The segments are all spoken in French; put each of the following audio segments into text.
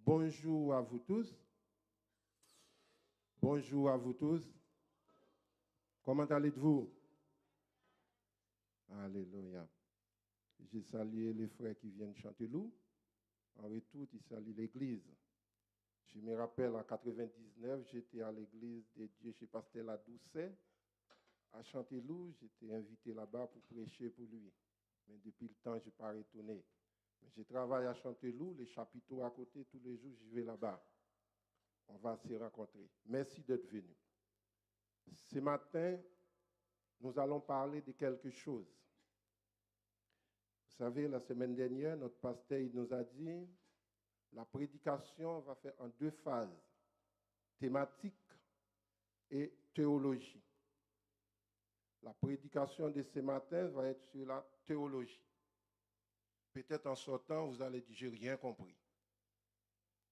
Bonjour à vous tous. Bonjour à vous tous. Comment allez-vous? Alléluia. J'ai salué les frères qui viennent chanter loup. En retour, ils saluent l'église. Je me rappelle, en 99, j'étais à l'église de Dieu chez Pasteur Ladoucet à Chanteloup. J'étais invité là-bas pour prêcher pour lui. Mais depuis le temps, je n'ai pas retourné. Mais je travaille à Chanteloup, les chapiteaux à côté, tous les jours, je vais là-bas. On va se rencontrer. Merci d'être venu. Ce matin, nous allons parler de quelque chose. Vous savez, la semaine dernière, notre pasteur il nous a dit la prédication va faire en deux phases, thématique et théologie. La prédication de ce matin va être sur la théologie. Peut-être en sortant, vous allez dire, je n'ai rien compris.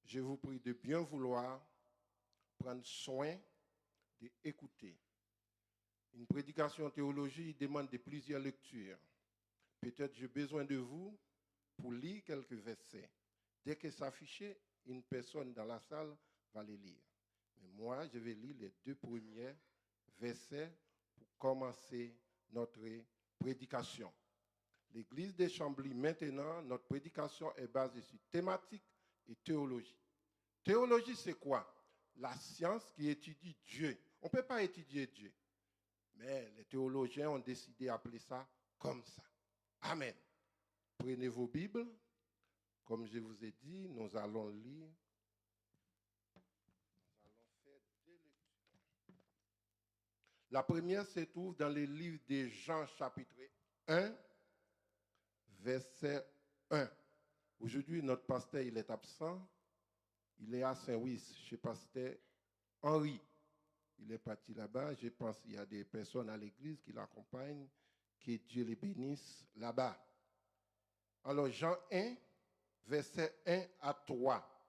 Je vous prie de bien vouloir prendre soin d'écouter. Une prédication théologie demande de plusieurs lectures. Peut-être j'ai besoin de vous pour lire quelques versets. Dès que s'affiche, une personne dans la salle va les lire. Mais moi, je vais lire les deux premiers versets pour commencer notre prédication. L'Église de Chambly, maintenant, notre prédication est basée sur thématique et théologie. Théologie, c'est quoi? La science qui étudie Dieu. On ne peut pas étudier Dieu. Mais les théologiens ont décidé d'appeler ça comme ça. Amen. Prenez vos Bibles. Comme je vous ai dit, nous allons lire. Nous allons faire deux lectures. La première se trouve dans le livre de Jean, chapitre 1, verset 1. Aujourd'hui, notre pasteur il est absent. Il est à Saint-Louis, chez pasteur Henri. Il est parti là-bas. Je pense qu'il y a des personnes à l'église qui l'accompagnent. Que Dieu les bénisse là-bas. Alors, Jean 1, verset 1 à 3.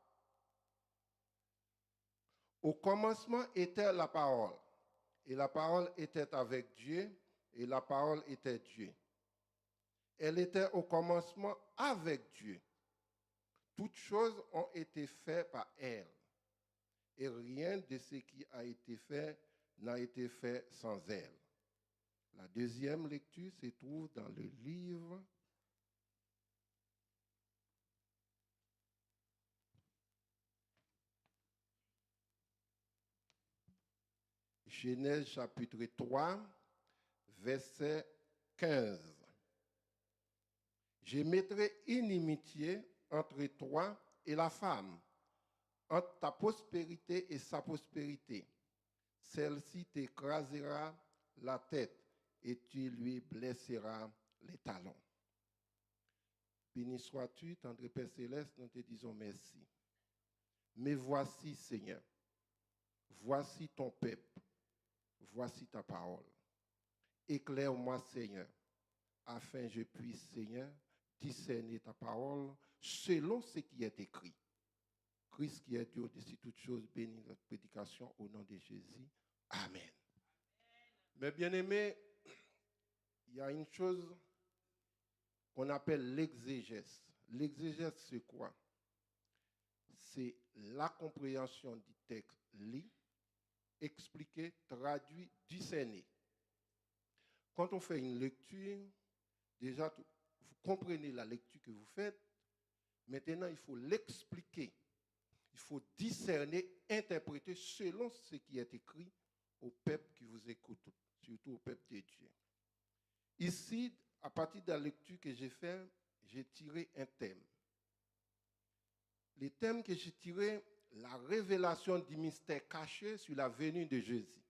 Au commencement était la parole, et la parole était avec Dieu, et la parole était Dieu. Elle était au commencement avec Dieu. Toutes choses ont été faites par elle, et rien de ce qui a été fait n'a été fait sans elle. La deuxième lecture se trouve dans le livre Genèse chapitre 3, verset 15. Je mettrai inimitié entre toi et la femme, entre ta prospérité et sa prospérité. Celle-ci t'écrasera la tête et tu lui blesseras les talons. Béni sois-tu, tendre Père Céleste, nous te disons merci. Mais voici, Seigneur, voici ton peuple, voici ta parole. Éclaire-moi, Seigneur, afin que je puisse, Seigneur, discerner ta parole selon ce qui est écrit. Christ qui est Dieu au-dessus de toutes choses, bénis notre prédication au nom de Jésus. Amen. Mais bien aimé, il y a une chose qu'on appelle l'exégèse. L'exégèse, c'est quoi? C'est la compréhension du texte lu, expliqué, traduit, discerné. Quand on fait une lecture, déjà, vous comprenez la lecture que vous faites. Maintenant, il faut l'expliquer. Il faut discerner, interpréter selon ce qui est écrit au peuple qui vous écoute, surtout au peuple de Dieu. Ici, à partir de la lecture que j'ai faite, j'ai tiré un thème. Le thème que j'ai tiré, la révélation du mystère caché sur la venue de Jésus.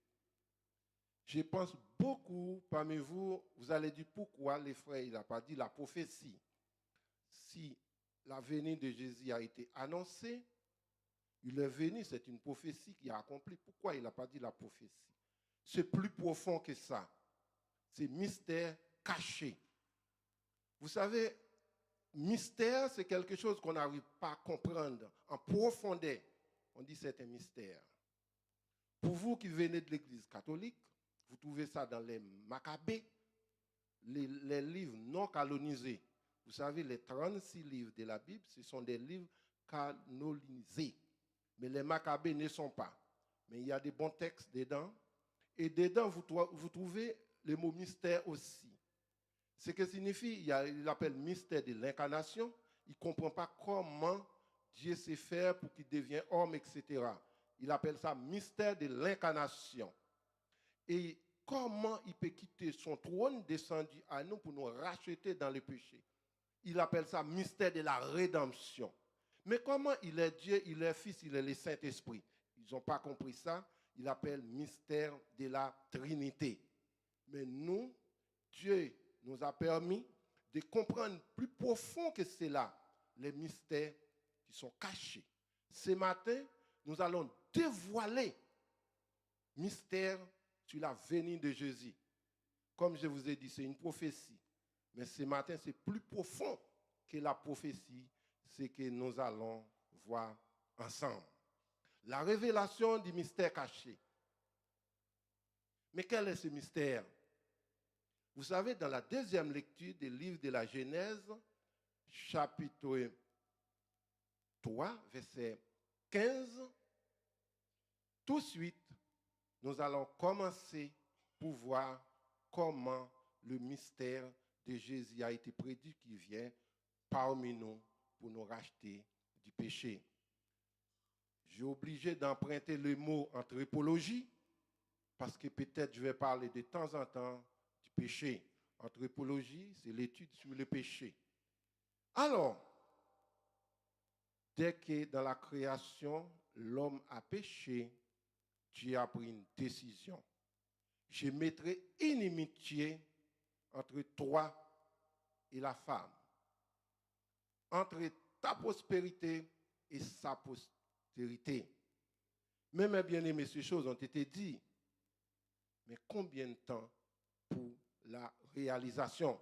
Je pense beaucoup parmi vous, vous allez dire pourquoi les frères, il n'a pas dit la prophétie. Si la venue de Jésus a été annoncée, il est venu, c'est une prophétie qui a accompli. Pourquoi il n'a pas dit la prophétie? C'est plus profond que ça. C'est mystère caché. Vous savez, mystère, c'est quelque chose qu'on n'arrive pas à comprendre en profondeur. On dit c'est un mystère. Pour vous qui venez de l'Église catholique, vous trouvez ça dans les Maccabées, les livres non canonisés. Vous savez, les 36 livres de la Bible, ce sont des livres canonisés. Mais les Maccabées ne sont pas. Mais il y a des bons textes dedans. Et dedans, vous trouvez le mot mystère aussi. Ce que signifie, il appelle mystère de l'incarnation. Il ne comprend pas comment Dieu sait faire pour qu'il devienne homme, etc. Il appelle ça mystère de l'incarnation. Et comment il peut quitter son trône descendu à nous pour nous racheter dans le péché. Il appelle ça mystère de la rédemption. Mais comment il est Dieu, il est Fils, il est le Saint-Esprit? Ils n'ont pas compris ça. Il appelle mystère de la Trinité. Mais nous, Dieu nous a permis de comprendre plus profond que cela, les mystères qui sont cachés. Ce matin, nous allons dévoiler mystère sur la venue de Jésus. Comme je vous ai dit, c'est une prophétie. Mais ce matin, c'est plus profond que la prophétie, c'est que nous allons voir ensemble. La révélation du mystère caché. Mais quel est ce mystère? Vous savez, dans la deuxième lecture des livres de la Genèse, chapitre 3, verset 15, tout de suite, nous allons commencer pour voir comment le mystère de Jésus a été prédit qui vient parmi nous pour nous racheter du péché. J'ai obligé d'emprunter le mot anthropologie parce que peut-être je vais parler de temps en temps du péché. Anthropologie, c'est l'étude sur le péché. Alors, dès que dans la création, l'homme a péché, Dieu a pris une décision. Je mettrai inimitié entre toi et la femme, entre ta prospérité et sa postérité. Mais mes bien-aimés, ces choses ont été dites. Mais combien de temps pour la réalisation?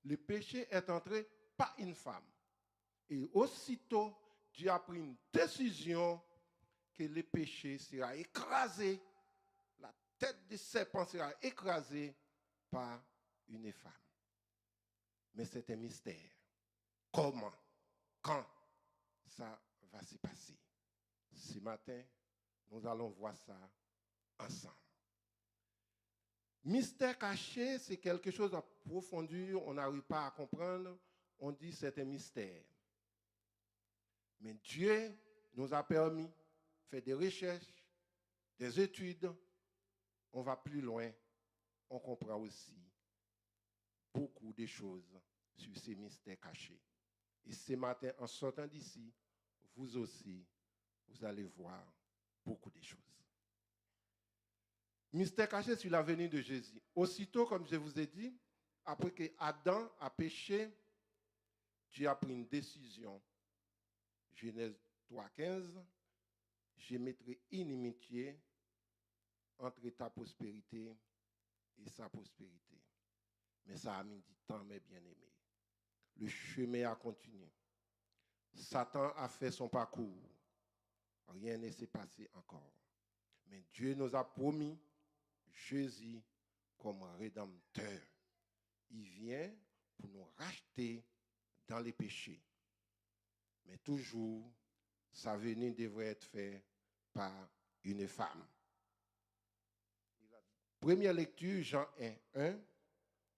Le péché est entré par une femme. Et aussitôt, Dieu a pris une décision que le péché sera écrasé, la tête du serpent sera écrasée par une femme. Mais c'est un mystère. Comment, quand ça va se passer? Ce matin, nous allons voir ça ensemble. Mystère caché, c'est quelque chose de profondeur, on n'arrive pas à comprendre, on dit c'est un mystère. Mais Dieu nous a permis de faire des recherches, des études, on va plus loin, on comprend aussi beaucoup de choses sur ces mystères cachés. Et ce matin, en sortant d'ici, vous aussi, vous allez voir beaucoup de choses. Mystère caché sur la venue de Jésus. Aussitôt, comme je vous ai dit, après que Adam a péché, Dieu a pris une décision. Genèse 3,15, je mettrai inimitié entre ta prospérité et sa prospérité. Mais ça a mis du temps, mes bien-aimés. Le chemin a continué. Satan a fait son parcours. Rien ne s'est passé encore. Mais Dieu nous a promis Jésus comme rédempteur. Il vient pour nous racheter dans les péchés. Mais toujours, sa venue devrait être faite par une femme. Première lecture, Jean 1.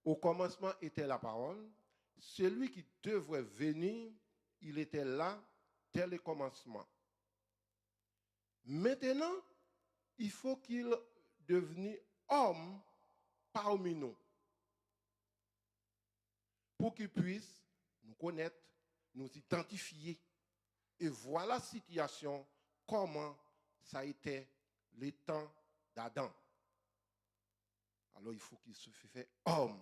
Au commencement était la parole. Celui qui devrait venir, il était là dès le commencement. Maintenant, il faut qu'il devienne homme parmi nous pour qu'il puisse nous connaître, nous identifier et voir la situation, comment ça a été le temps d'Adam. Alors il faut qu'il se fasse homme.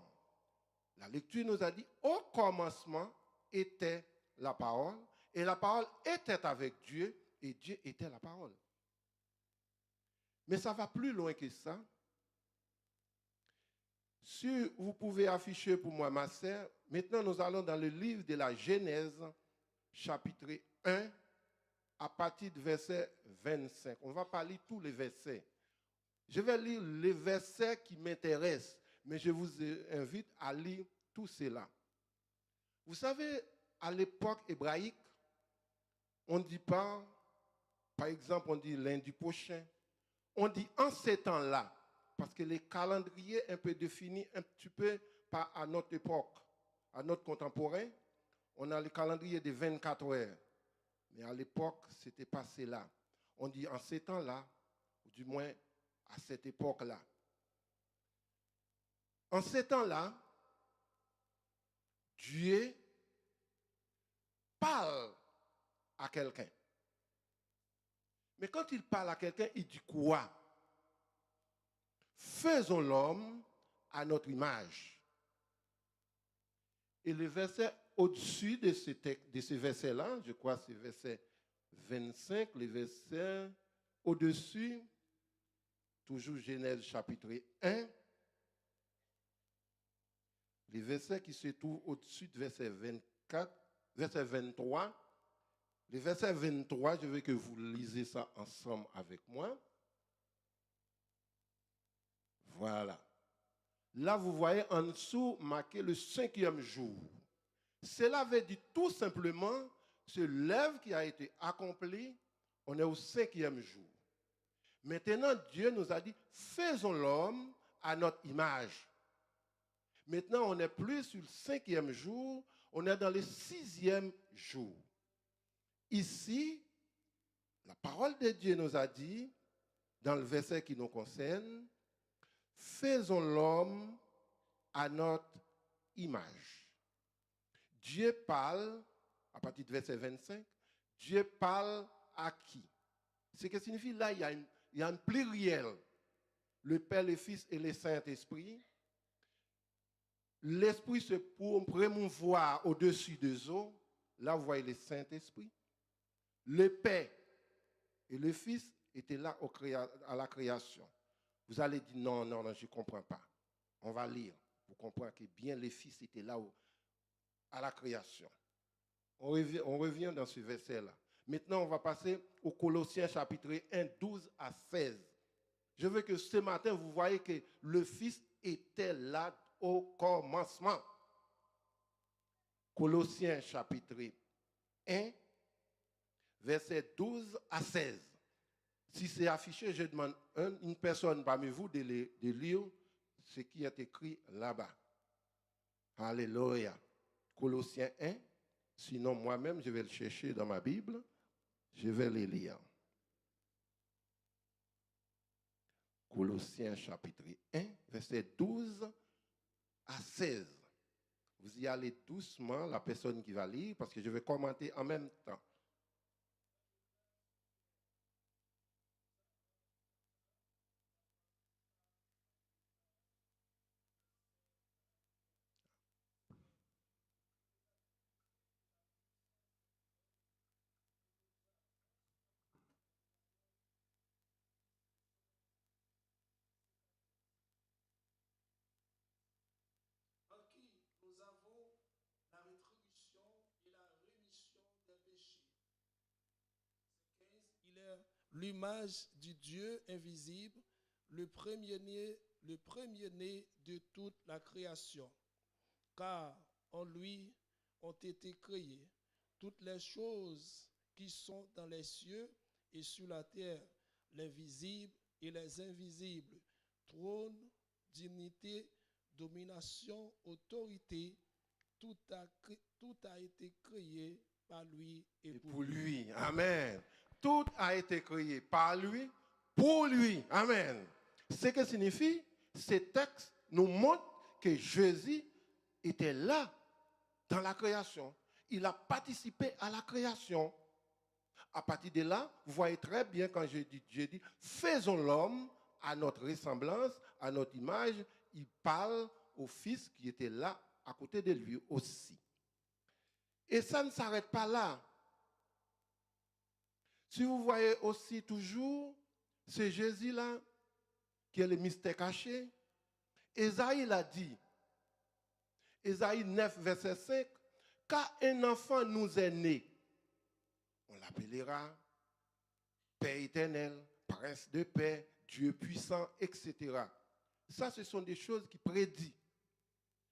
La lecture nous a dit, au commencement était la parole, et la parole était avec Dieu, et Dieu était la parole. Mais ça va plus loin que ça. Si vous pouvez afficher pour moi, ma sœur, maintenant nous allons dans le livre de la Genèse, chapitre 1, à partir du verset 25. On ne va pas lire tous les versets. Je vais lire les versets qui m'intéressent, mais je vous invite à lire tout cela. Vous savez, à l'époque hébraïque, On ne dit pas, par exemple, on dit lundi prochain. On dit en ces temps-là, parce que les calendriers un peu définis un petit peu par à notre époque, à notre contemporain, on a le calendrier de 24 heures. Mais à l'époque, c'était pas cela. On dit en ces temps-là, ou du moins à cette époque-là. En ces temps-là, Dieu parle à quelqu'un. Mais quand il parle à quelqu'un, il dit quoi? Faisons l'homme à notre image. Et le verset au-dessus de ce verset-là, je crois que c'est verset 25, le verset au-dessus, toujours Genèse chapitre 1, le verset qui se trouve au-dessus de verset 24, verset 23. Le verset 23, je veux que vous lisez ça ensemble avec moi. Voilà. Là, vous voyez en dessous marqué le 5e jour. Cela veut dire tout simplement, ce l'œuvre qui a été accomplie, on est au 5e jour. Maintenant, Dieu nous a dit, faisons l'homme à notre image. Maintenant, on n'est plus sur le 5e jour, on est dans le 6e jour. Ici, la parole de Dieu nous a dit, dans le verset qui nous concerne, faisons l'homme à notre image. Dieu parle, à partir du verset 25, Dieu parle à qui? Ce que signifie là, il y a un pluriel. Le Père, le Fils et le Saint-Esprit. L'Esprit se promouvoir au-dessus des eaux. Là, vous voyez le Saint-Esprit. Le Père et le Fils étaient là à la création. Vous allez dire non, je ne comprends pas. On va lire pour comprendre que bien le Fils était là à la création. On revient dans ce verset-là. Maintenant, on va passer au Colossiens chapitre 1, 12 à 16. Je veux que ce matin, vous voyez que le Fils était là au commencement. Colossiens chapitre 1, verset 12 à 16. Si c'est affiché, je demande une personne parmi vous de lire ce qui est écrit là-bas. Alléluia. Colossiens 1. Sinon, moi-même, je vais le chercher dans ma Bible. Je vais le lire. Colossiens chapitre 1, verset 12 à 16. Vous y allez doucement, la personne qui va lire, parce que je vais commenter en même temps. L'image du Dieu invisible, le premier-né de toute la création. Car en lui ont été créées toutes les choses qui sont dans les cieux et sur la terre, les visibles et les invisibles, trône, dignité, domination, autorité, tout a été créé par lui et pour lui. Amen. Tout a été créé par lui, pour lui. Amen. Ce que signifie, ces textes nous montrent que Jésus était là dans la création. Il a participé à la création. À partir de là, vous voyez très bien quand Dieu dit, faisons l'homme à notre ressemblance, à notre image. Il parle au Fils qui était là à côté de lui aussi. Et ça ne s'arrête pas là. Si vous voyez aussi toujours, c'est Jésus-là qui est le mystère caché. Ésaïe l'a dit. Ésaïe 9, verset 5, « Car un enfant nous est né, on l'appellera Père éternel, Prince de paix, Dieu puissant, etc. » Ça, ce sont des choses qui prédit,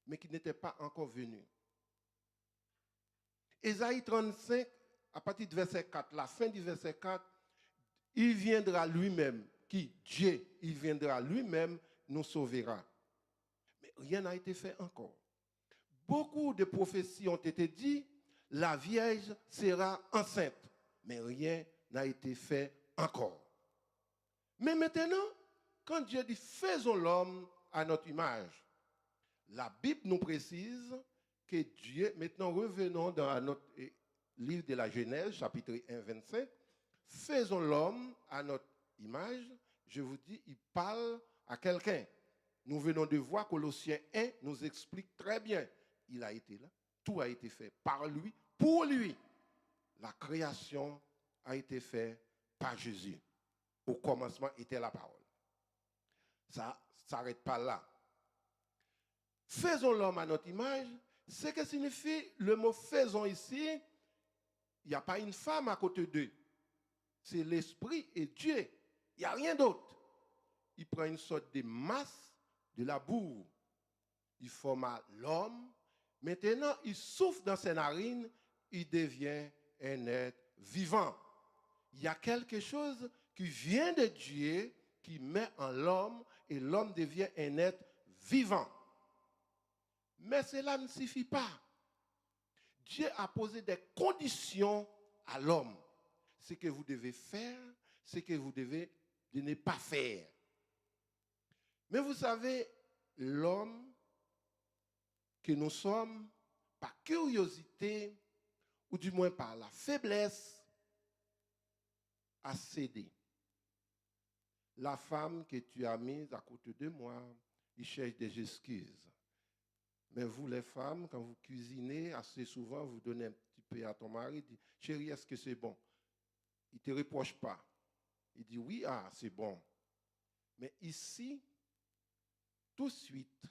mais qui n'étaient pas encore venues. Ésaïe 35, à partir du verset 4, la fin du verset 4, il viendra lui-même, qui Dieu, il viendra lui-même, nous sauvera. Mais rien n'a été fait encore. Beaucoup de prophéties ont été dites, la Vierge sera enceinte, mais rien n'a été fait encore. Mais maintenant, quand Dieu dit faisons l'homme à notre image, la Bible nous précise que Dieu, maintenant revenons dans notre livre de la Genèse, chapitre 1, 25, faisons l'homme à notre image, je vous dis, il parle à quelqu'un. Nous venons de voir Colossiens 1 nous explique très bien. Il a été là, tout a été fait par lui, pour lui. La création a été faite par Jésus. Au commencement était la parole. Ça ne s'arrête pas là. Faisons l'homme à notre image, c'est que signifie le mot faisons ici, il n'y a pas une femme à côté d'eux. C'est l'esprit et Dieu. Il n'y a rien d'autre. Il prend une sorte de masse de la boue. Il forma l'homme. Maintenant, il souffle dans ses narines. Il devient un être vivant. Il y a quelque chose qui vient de Dieu, qui met en l'homme, et l'homme devient un être vivant. Mais cela ne suffit pas. Dieu a posé des conditions à l'homme. Ce que vous devez faire, ce que vous devez ne pas faire. Mais vous savez, l'homme que nous sommes, par curiosité, ou du moins par la faiblesse, a cédé. La femme que tu as mise à côté de moi, il cherche des excuses. Mais vous, les femmes, quand vous cuisinez, assez souvent, vous donnez un petit peu à ton mari, dit, chérie, est-ce que c'est bon? Il ne te reproche pas. Il dit, oui, ah, c'est bon. Mais ici, tout de suite,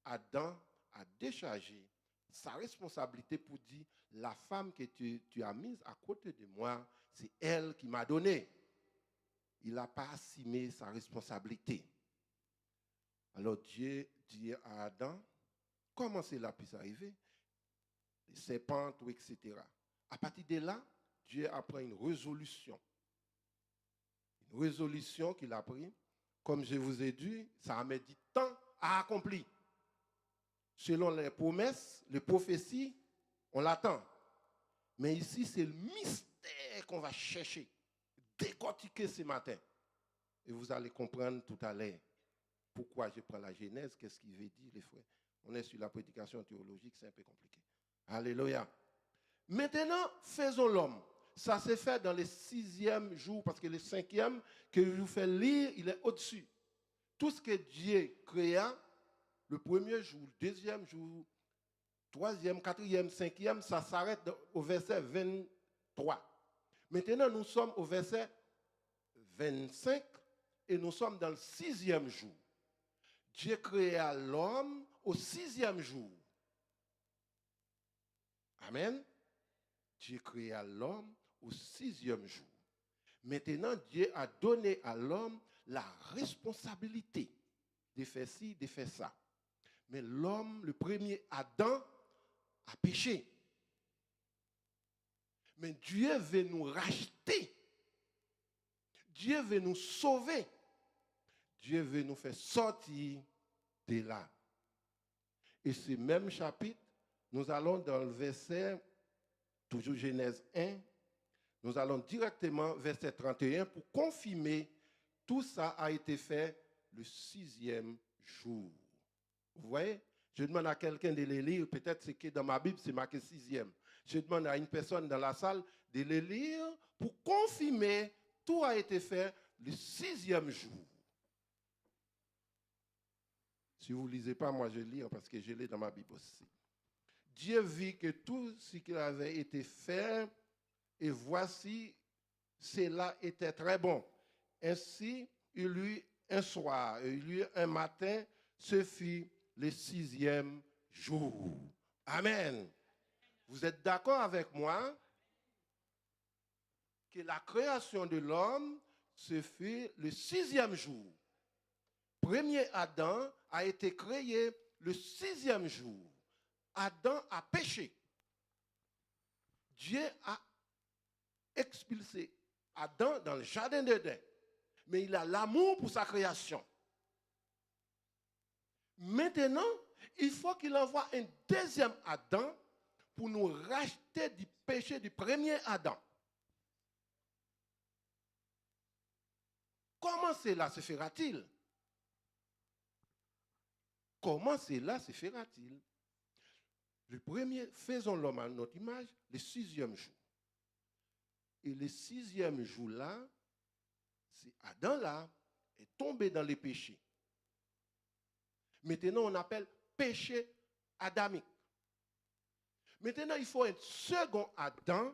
Adam a déchargé sa responsabilité pour dire, la femme que tu as mise à côté de moi, c'est elle qui m'a donné. Il n'a pas assumé sa responsabilité. Alors Dieu dit à Adam, comment cela puisse arriver? Les serpents, tout, etc. À partir de là, Dieu a pris une résolution. Une résolution qu'il a prise. Comme je vous ai dit, ça a mis du temps à accomplir. Selon les promesses, les prophéties, on l'attend. Mais ici, c'est le mystère qu'on va chercher, décortiquer ce matin. Et vous allez comprendre tout à l'heure pourquoi je prends la Genèse, qu'est-ce qu'il veut dire, les frères. On est sur la prédication théologique, c'est un peu compliqué. Alléluia. Maintenant, faisons l'homme. Ça s'est fait dans le 6e jour, parce que le 5e que je vous fais lire, il est au-dessus. Tout ce que Dieu créa, le premier jour, le 2e jour, 3e, 4e, 5e, ça s'arrête au verset 23. Maintenant, nous sommes au verset 25 et nous sommes dans le 6e jour. Dieu créa l'homme au 6e jour. Amen. Dieu créa l'homme au 6e jour. Maintenant, Dieu a donné à l'homme la responsabilité de faire ci, de faire ça. Mais l'homme, le premier Adam, a péché. Mais Dieu veut nous racheter. Dieu veut nous sauver. Dieu veut nous faire sortir de là. Et ce même chapitre, nous allons dans le verset, toujours Genèse 1, nous allons directement verset 31 pour confirmer tout ça a été fait le 6e jour. Vous voyez? Je demande à quelqu'un de les lire, peut-être c'est que dans ma Bible, c'est marqué 6e. Je demande à une personne dans la salle de les lire pour confirmer tout a été fait le 6e jour. Si vous ne lisez pas, moi je lis parce que je lis dans ma Bible aussi. Dieu vit que tout ce qui avait été fait, et voici, cela était très bon. Ainsi, il eut un soir, il eut un matin, ce fut le 6e jour. Amen. Vous êtes d'accord avec moi que la création de l'homme se fait le 6e jour. Premier Adam a été créé le 6e jour. Adam a péché. Dieu a expulsé Adam dans le jardin d'Éden. Mais il a l'amour pour sa création. Maintenant, il faut qu'il envoie un deuxième Adam pour nous racheter du péché du premier Adam. Comment cela se fera-t-il? Comment cela se fera-t-il? Le premier, faisons l'homme à notre image, le 6e jour. Et le 6e jour-là, c'est Adam-là est tombé dans les péchés. Maintenant, on appelle péché adamique. Maintenant, il faut un second Adam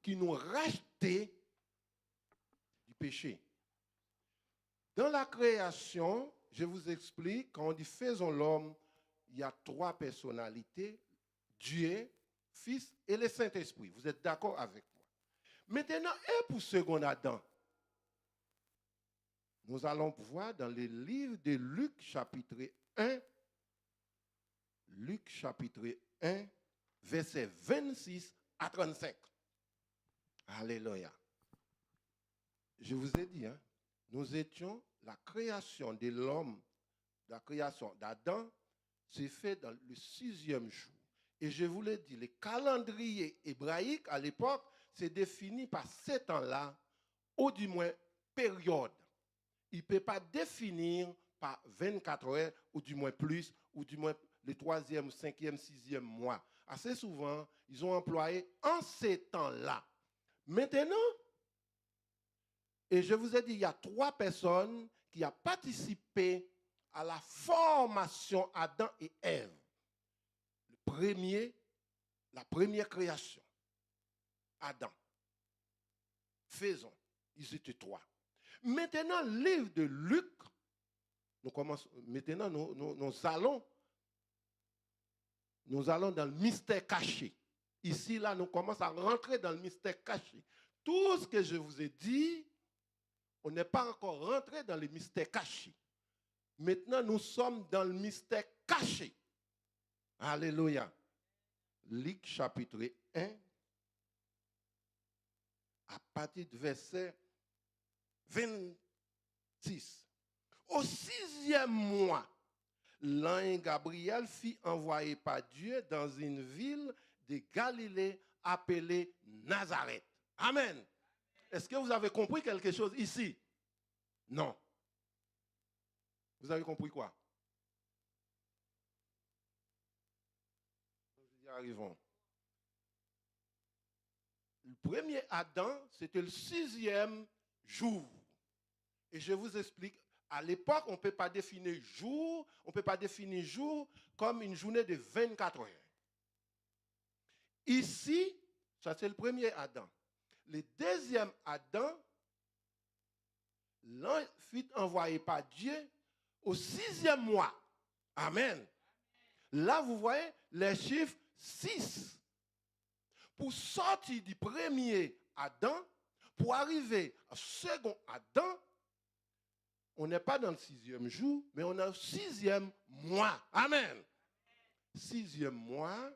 qui nous rachète du péché. Dans la création, je vous explique, quand on dit faisons l'homme, il y a 3 personnalités, Dieu, Fils et le Saint-Esprit. Vous êtes d'accord avec moi? Maintenant, et pour second Adam, nous allons voir dans le livre de Luc chapitre 1, Luc chapitre 1, versets 26 à 35. Alléluia. Je vous ai dit, nous étions la création de l'homme, la création d'Adam, c'est fait dans le 6e jour. Et je vous l'ai dit, le calendrier hébraïque à l'époque, c'est défini par ces temps-là, ou du moins période. Il ne peut pas définir par 24 heures, ou du moins plus, ou du moins le 3e, 5e, 6e mois. Assez souvent, ils ont employé en ces temps-là. Maintenant, et je vous ai dit, il y a 3 personnes qui ont participé à la formation Adam et Ève. La première création, Adam. Faisons, ils étaient 3. Maintenant, le livre de Luc, maintenant nous allons dans le mystère caché. Ici, là, nous commençons à rentrer dans le mystère caché. Tout ce que je vous ai dit, on n'est pas encore rentré dans le mystère caché. Maintenant, nous sommes dans le mystère caché. Alléluia. Luc chapitre 1, à partir du verset 26. Au 6e mois, l'ange Gabriel fut envoyé par Dieu dans une ville de Galilée appelée Nazareth. Amen. Est-ce que vous avez compris quelque chose ici? Non. Vous avez compris quoi? Nous y arrivons. Le premier Adam, c'était le 6e jour. Et je vous explique, à l'époque, on ne peut pas définir jour, comme une journée de 24 heures. Ici, ça c'est le premier Adam. Le deuxième Adam, l'ange fut envoyé par Dieu au 6e mois. Amen. Là, vous voyez les chiffres 6. Pour sortir du premier Adam, pour arriver au second Adam, on n'est pas dans le 6e jour, mais on est au 6e mois. Amen. 6e mois,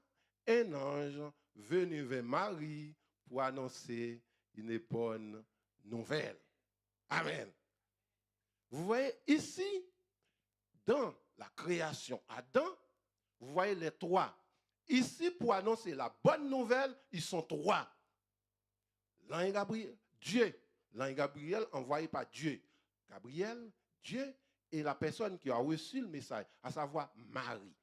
un ange venu vers Marie pour annoncer une bonne nouvelle. Amen. Vous voyez ici, dans la création Adam, vous voyez les 3. Ici, pour annoncer la bonne nouvelle, ils sont 3. L'ange Gabriel, Dieu. L'ange Gabriel envoyé par Dieu. Gabriel, Dieu et la personne qui a reçu le message, à savoir Marie.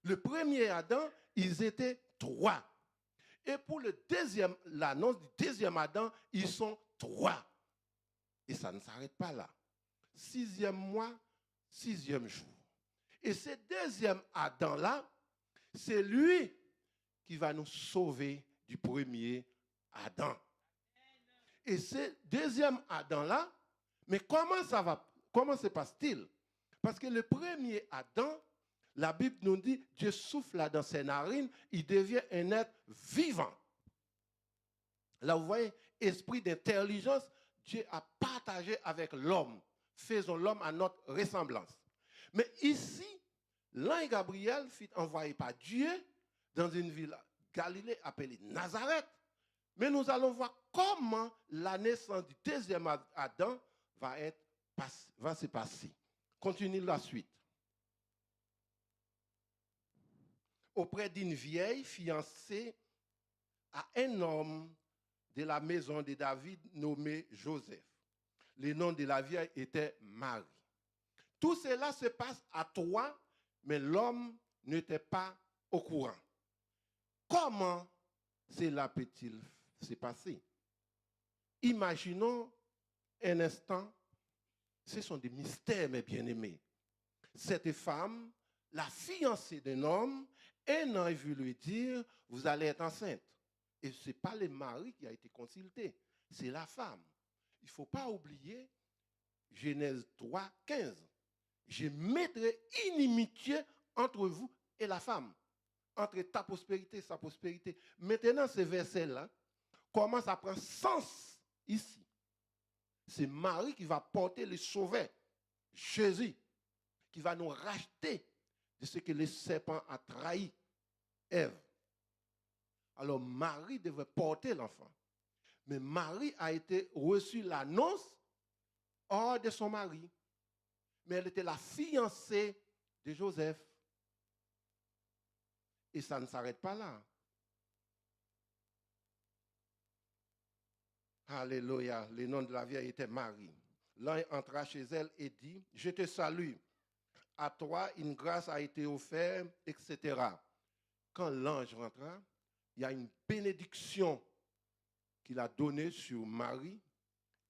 Le premier Adam, ils étaient 3. Et pour l'annonce du deuxième Adam, ils sont 3. Et ça ne s'arrête pas là. 6e mois, 6e jour. Et ce deuxième Adam-là, c'est lui qui va nous sauver du premier Adam. Et ce deuxième Adam-là, mais comment se passe-t-il? Parce que le premier Adam, la Bible nous dit, Dieu souffle dans ses narines, il devient un être vivant. Là, vous voyez, esprit d'intelligence, Dieu a partagé avec l'homme. Faisons l'homme à notre ressemblance. Mais ici, l'ange Gabriel fut envoyé par Dieu dans une ville Galilée appelée Nazareth. Mais nous allons voir comment la naissance du deuxième Adam va se passer? Continue la suite. Auprès d'une vieille fiancée à un homme de la maison de David nommé Joseph. Le nom de la vieille était Marie. Tout cela se passe à 3, mais l'homme n'était pas au courant. Comment cela peut-il se passer? Imaginons un instant, ce sont des mystères, mes bien-aimés. Cette femme, la fiancée d'un homme, un an est venu lui dire, vous allez être enceinte. Et ce n'est pas le mari qui a été consulté, c'est la femme. Il ne faut pas oublier Genèse 3, 15. Je mettrai inimitié entre vous et la femme, entre ta prospérité et sa prospérité. Maintenant, ce verset-là commence à prendre sens ici. C'est Marie qui va porter le sauveur, Jésus, qui va nous racheter de ce que le serpent a trahi, Ève. Alors Marie devait porter l'enfant. Mais Marie a été reçue l'annonce hors de son mari. Mais elle était la fiancée de Joseph. Et ça ne s'arrête pas là. Alléluia. Le nom de la vieille était Marie. L'ange entra chez elle et dit, je te salue. À toi, une grâce a été offerte, etc. Quand l'ange rentra, il y a une bénédiction qu'il a donnée sur Marie,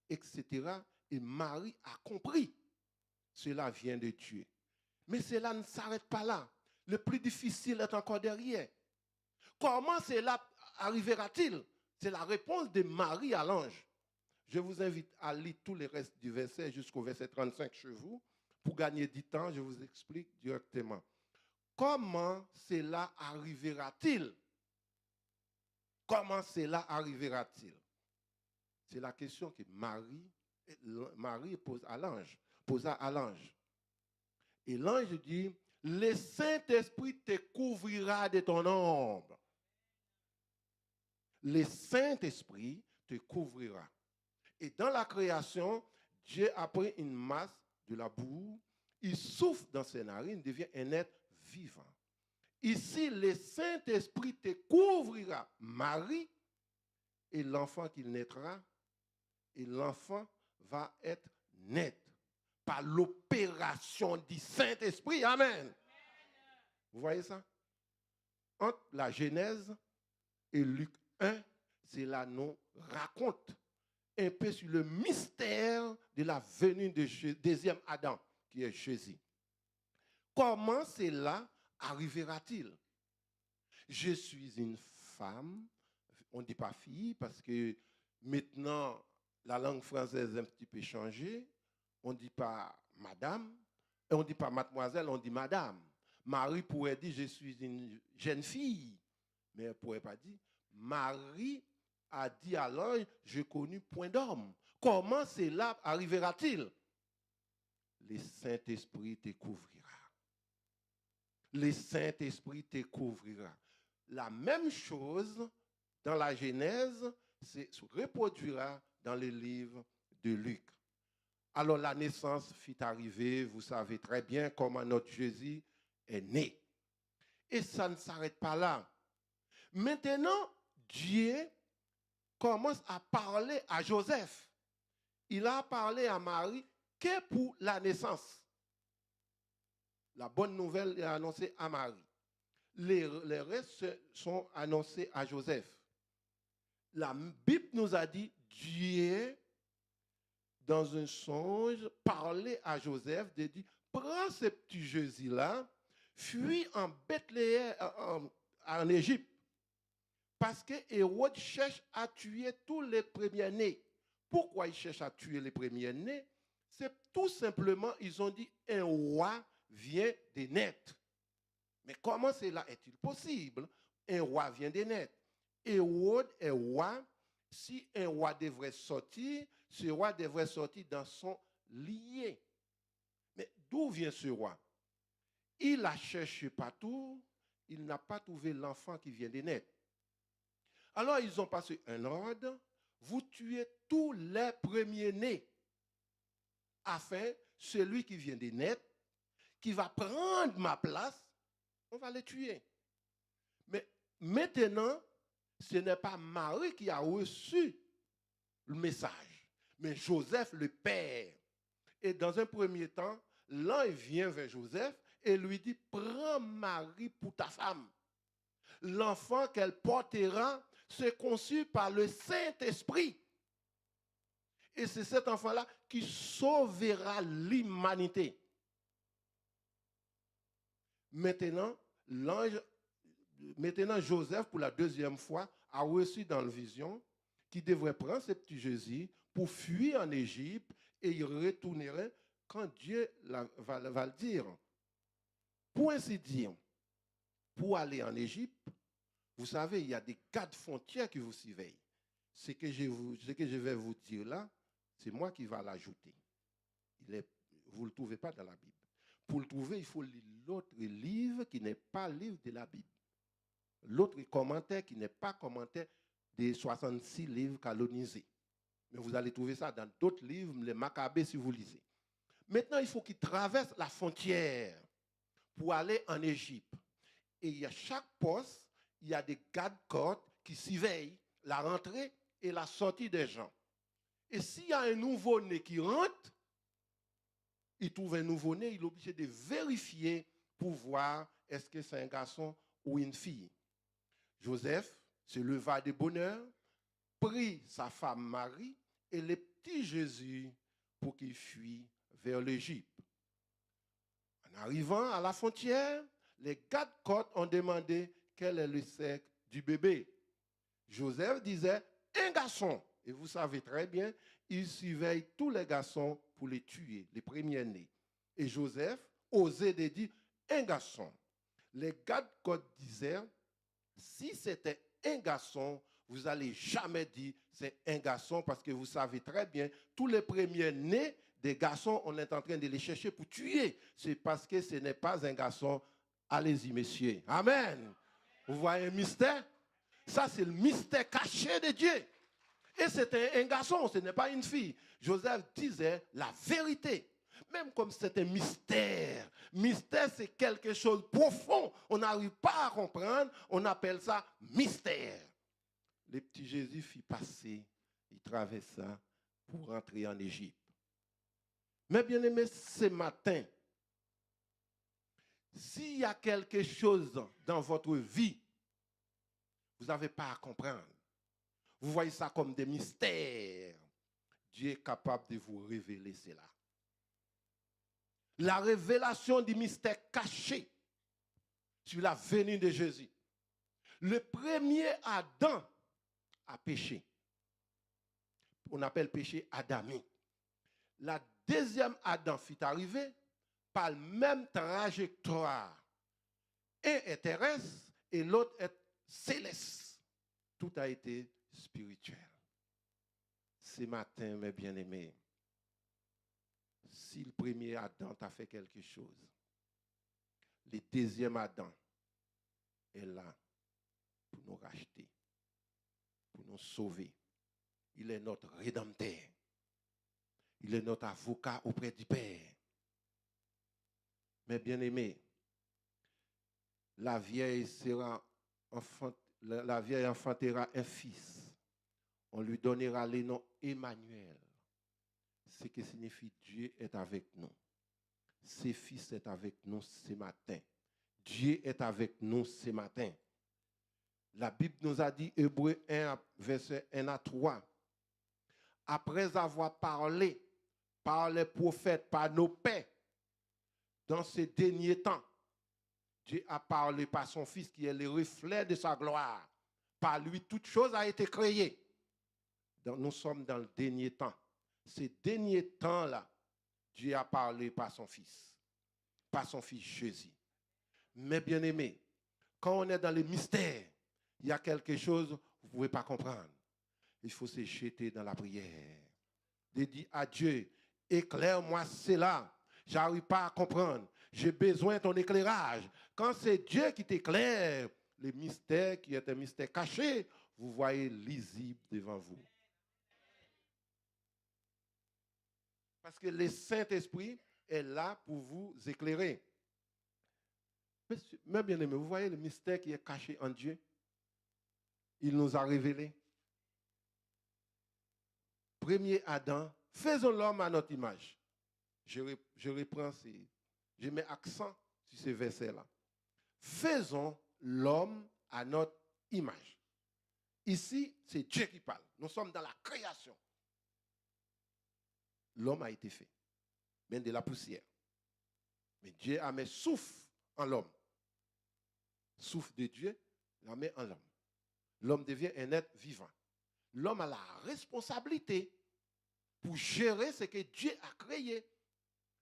etc. Et Marie a compris. Cela vient de Dieu. Mais cela ne s'arrête pas là. Le plus difficile est encore derrière. Comment cela arrivera-t-il? C'est la réponse de Marie à l'ange. Je vous invite à lire tout le reste du verset jusqu'au verset 35 chez vous. Pour gagner du temps, je vous explique directement. Comment cela arrivera-t-il? Comment cela arrivera-t-il? C'est la question que Marie posa à l'ange. Et l'ange dit, le Saint-Esprit te couvrira de ton ombre. Le Saint-Esprit te couvrira. Et dans la création, Dieu a pris une masse de la boue, il souffle dans ses narines, devient un être vivant. Ici, le Saint-Esprit te couvrira, Marie, et l'enfant qu'il naîtra, et l'enfant va être net par l'opération du Saint-Esprit. Amen. Vous voyez ça? Entre la Genèse et Luc 1, cela nous raconte un peu sur le mystère de la venue du deuxième Adam, qui est Jésus. Comment cela arrivera-t-il? Je suis une femme, on ne dit pas fille, parce que maintenant, la langue française a un petit peu changé. On ne dit pas madame, et on ne dit pas mademoiselle, on dit madame. Marie pourrait dire, je suis une jeune fille, mais elle ne pourrait pas dire. Marie a dit à l'ange, je connais point d'homme. Comment cela arrivera-t-il? Le Saint-Esprit te couvrira. Le Saint-Esprit te couvrira. La même chose dans la Genèse se reproduira dans le livre de Luc. Alors la naissance fit arriver, vous savez très bien comment notre Jésus est né. Et ça ne s'arrête pas là. Maintenant, Dieu commence à parler à Joseph. Il a parlé à Marie que pour la naissance. La bonne nouvelle est annoncée à Marie. Les restes sont annoncés à Joseph. La Bible nous a dit, Dieu, dans un songe, parlait à Joseph, de dire, prends ce petit Jésus-là, fuis en Bethléem, en Égypte, parce que Hérode cherche à tuer tous les premiers-nés. Pourquoi il cherche à tuer les premiers-nés? C'est tout simplement, ils ont dit, un roi vient de naître. Mais comment cela est-il possible? Un roi vient de naître. Hérode est roi. Si un roi devrait sortir, ce roi devrait sortir dans son lié. Mais d'où vient ce roi? Il a cherché partout, il n'a pas trouvé l'enfant qui vient de naître. Alors ils ont passé un ordre, vous tuez tous les premiers-nés, afin celui qui vient de naître, qui va prendre ma place, on va le tuer. Mais maintenant, ce n'est pas Marie qui a reçu le message, mais Joseph, le père. Et dans un premier temps, l'ange vient vers Joseph et lui dit, prends Marie pour ta femme. L'enfant qu'elle portera se conçu par le Saint-Esprit. Et c'est cet enfant-là qui sauvera l'humanité. Maintenant, Joseph, pour la deuxième fois, a reçu dans la vision qu'il devrait prendre ce petit Jésus pour fuir en Égypte et il retournerait quand Dieu va le dire. Pour ainsi dire, pour aller en Égypte, vous savez, il y a des gardes frontières qui vous surveillent. Ce que je vais vous dire là, c'est moi qui vais l'ajouter. Vous ne le trouvez pas dans la Bible. Pour le trouver, il faut lire l'autre livre qui n'est pas le livre de la Bible. L'autre commentaire qui n'est pas commentaire des 66 livres canonisés. Mais vous allez trouver ça dans d'autres livres, les Maccabées si vous lisez. Maintenant, il faut qu'il traverse la frontière pour aller en Égypte. Et il y a chaque poste, il y a des gardes-côtes qui surveillent la rentrée et la sortie des gens. Et s'il y a un nouveau-né qui rentre, il trouve un nouveau-né, il est obligé de vérifier pour voir est-ce que c'est un garçon ou une fille. Joseph se leva de bonne heure, prit sa femme Marie et le petit Jésus pour qu'il fuit vers l'Égypte. En arrivant à la frontière, les gardes-côtes ont demandé quel est le sexe du bébé. Joseph disait un garçon. Et vous savez très bien, il surveille tous les garçons pour les tuer, les premiers-nés. Et Joseph osait de dire un garçon. Les gardes-côtes disaient, si c'était un garçon, vous n'allez jamais dire c'est un garçon parce que vous savez très bien, tous les premiers-nés des garçons, on est en train de les chercher pour tuer. C'est parce que ce n'est pas un garçon. Allez-y, messieurs. Amen. Vous voyez un mystère? Ça, c'est le mystère caché de Dieu. Et c'était un garçon, ce n'est pas une fille. Joseph disait la vérité. Même comme c'est un mystère. Mystère, c'est quelque chose de profond. On n'arrive pas à comprendre. On appelle ça mystère. Le petit Jésus fit passer. Il traversa pour rentrer en Égypte. Mais bien aimé, ce matin, s'il y a quelque chose dans votre vie, vous n'avez pas à comprendre. Vous voyez ça comme des mystères. Dieu est capable de vous révéler cela. La révélation du mystère caché sur la venue de Jésus. Le premier Adam a péché. On appelle péché adamique. La deuxième Adam fut arrivé par la même trajectoire. Un est terrestre et l'autre est céleste. Tout a été spirituel. Ce matin, mes bien-aimés, si le premier Adam t'a fait quelque chose, le deuxième Adam est là pour nous racheter, pour nous sauver. Il est notre rédempteur. Il est notre avocat auprès du Père. Mes bien-aimés, la vieille enfantera un fils. On lui donnera le nom Emmanuel. Ce qui signifie Dieu est avec nous. Ce fils est avec nous ce matin. Dieu est avec nous ce matin. La Bible nous a dit, Hébreux 1, verset 1 à 3. Après avoir parlé par les prophètes, par nos pères, dans ces derniers temps, Dieu a parlé par son Fils qui est le reflet de sa gloire. Par lui, toute chose a été créée. Donc, nous sommes dans le dernier temps. Ces derniers temps-là, Dieu a parlé par son Fils Jésus. Mais bien aimé, quand on est dans les mystères, il y a quelque chose que vous ne pouvez pas comprendre. Il faut se jeter dans la prière. De dire à Dieu, éclaire-moi cela. Je n'arrive pas à comprendre. J'ai besoin de ton éclairage. Quand c'est Dieu qui t'éclaire, le mystère qui est un mystère caché, vous voyez lisible devant vous. Parce que le Saint-Esprit est là pour vous éclairer. Mes bien-aimés, vous voyez le mystère qui est caché en Dieu? Il nous a révélé. Premier Adam, faisons l'homme à notre image. Je reprends, je mets accent sur ce verset-là. Faisons l'homme à notre image. Ici, c'est Dieu qui parle. Nous sommes dans la création. L'homme a été fait, même de la poussière. Mais Dieu a mis souffle en l'homme. Souffle de Dieu, il a mis en l'homme. L'homme devient un être vivant. L'homme a la responsabilité pour gérer ce que Dieu a créé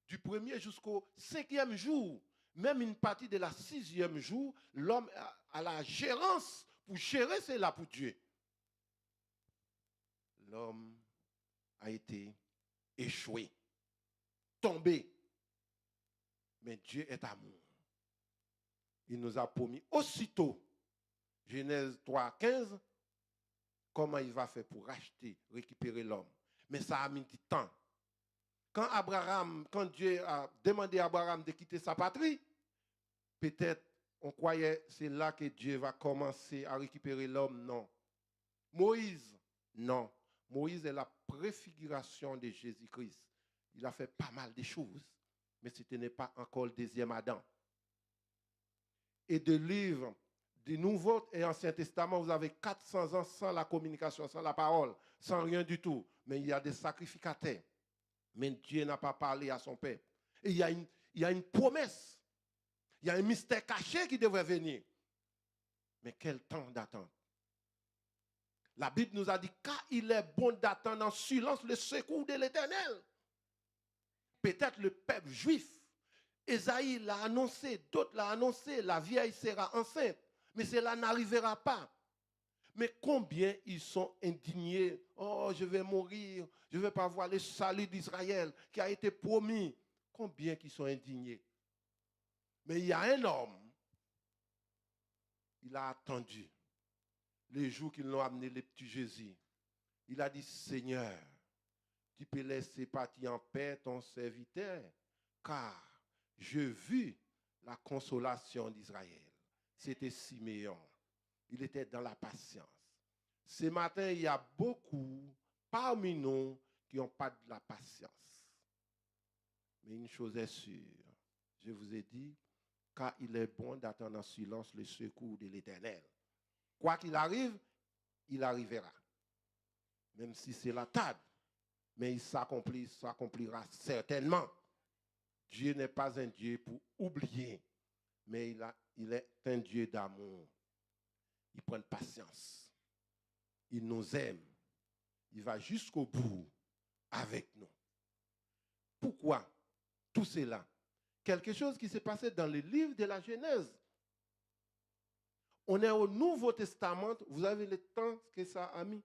du premier jusqu'au 5e jour. Même une partie de la 6e jour, l'homme a la gérance pour gérer cela pour Dieu. L'homme a été échoué, tombé. Mais Dieu est amour. Il nous a promis aussitôt, Genèse 3, 15, comment il va faire pour racheter, récupérer l'homme. Mais ça a mis du temps. Quand Dieu a demandé à Abraham de quitter sa patrie, peut-être on croyait c'est là que Dieu va commencer à récupérer l'homme. Non. Moïse, non. Moïse est la préfiguration de Jésus-Christ. Il a fait pas mal de choses, mais ce n'est pas encore le deuxième Adam. Et de livres du Nouveau et Ancien Testament, vous avez 400 ans sans la communication, sans la parole, sans rien du tout. Mais il y a des sacrificateurs. Mais Dieu n'a pas parlé à son peuple. Et il y a une promesse. Il y a un mystère caché qui devrait venir. Mais quel temps d'attente? La Bible nous a dit qu'il est bon d'attendre en silence le secours de l'Éternel. Peut-être le peuple juif, Ésaïe l'a annoncé, d'autres l'ont annoncé, la vieille sera enceinte. Mais cela n'arrivera pas. Mais combien ils sont indignés? Oh, je vais mourir, je ne vais pas voir le salut d'Israël qui a été promis. Combien qui sont indignés? Mais il y a un homme, il a attendu les jours qu'ils l'ont amené le petit Jésus. Il a dit, Seigneur, tu peux laisser partir en paix ton serviteur, car j'ai vu la consolation d'Israël. C'était Siméon. Il était dans la patience. Ce matin, il y a beaucoup parmi nous qui n'ont pas de la patience. Mais une chose est sûre, je vous ai dit, car il est bon d'attendre en silence le secours de l'Éternel. Quoi qu'il arrive, il arrivera. Même si c'est la table, mais il s'accomplira certainement. Dieu n'est pas un Dieu pour oublier, mais il est un Dieu d'amour. Il prend patience. Il nous aime. Il va jusqu'au bout avec nous. Pourquoi tout cela? Quelque chose qui s'est passé dans le livre de la Genèse. On est au Nouveau Testament. Vous avez le temps que ça a mis.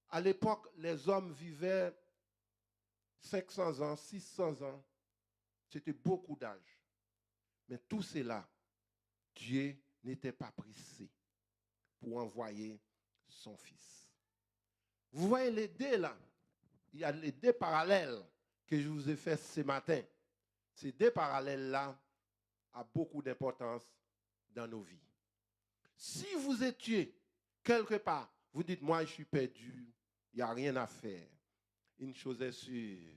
À l'époque, les hommes vivaient 500 ans, 600 ans. C'était beaucoup d'âge. Mais tout cela, Dieu n'était pas pressé pour envoyer son fils. Vous voyez les deux là? Il y a les deux parallèles que je vous ai fait ce matin. Ces deux parallèles-là ont beaucoup d'importance dans nos vies. Si vous étiez quelque part, vous dites, moi je suis perdu, il n'y a rien à faire. Une chose est sûre,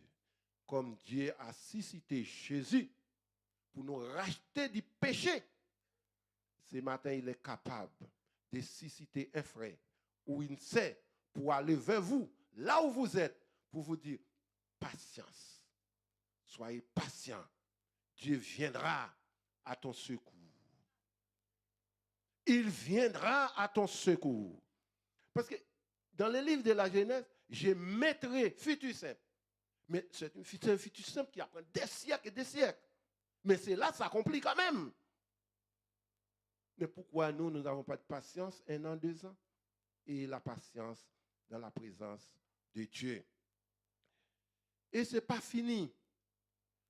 comme Dieu a suscité Jésus pour nous racheter du péché, ce matin il est capable de susciter un frère ou une sœur pour aller vers vous, là où vous êtes, pour vous dire, patience. Soyez patient. Dieu viendra à ton secours. Il viendra à ton secours. Parce que dans le livre de la Genèse, je mettrai futur simple. Mais c'est un futur simple qui apprend des siècles et des siècles. Mais c'est là, ça s'accomplit quand même. Mais pourquoi nous n'avons pas de patience 1 an, 2 ans? Et la patience dans la présence de Dieu. Et ce n'est pas fini.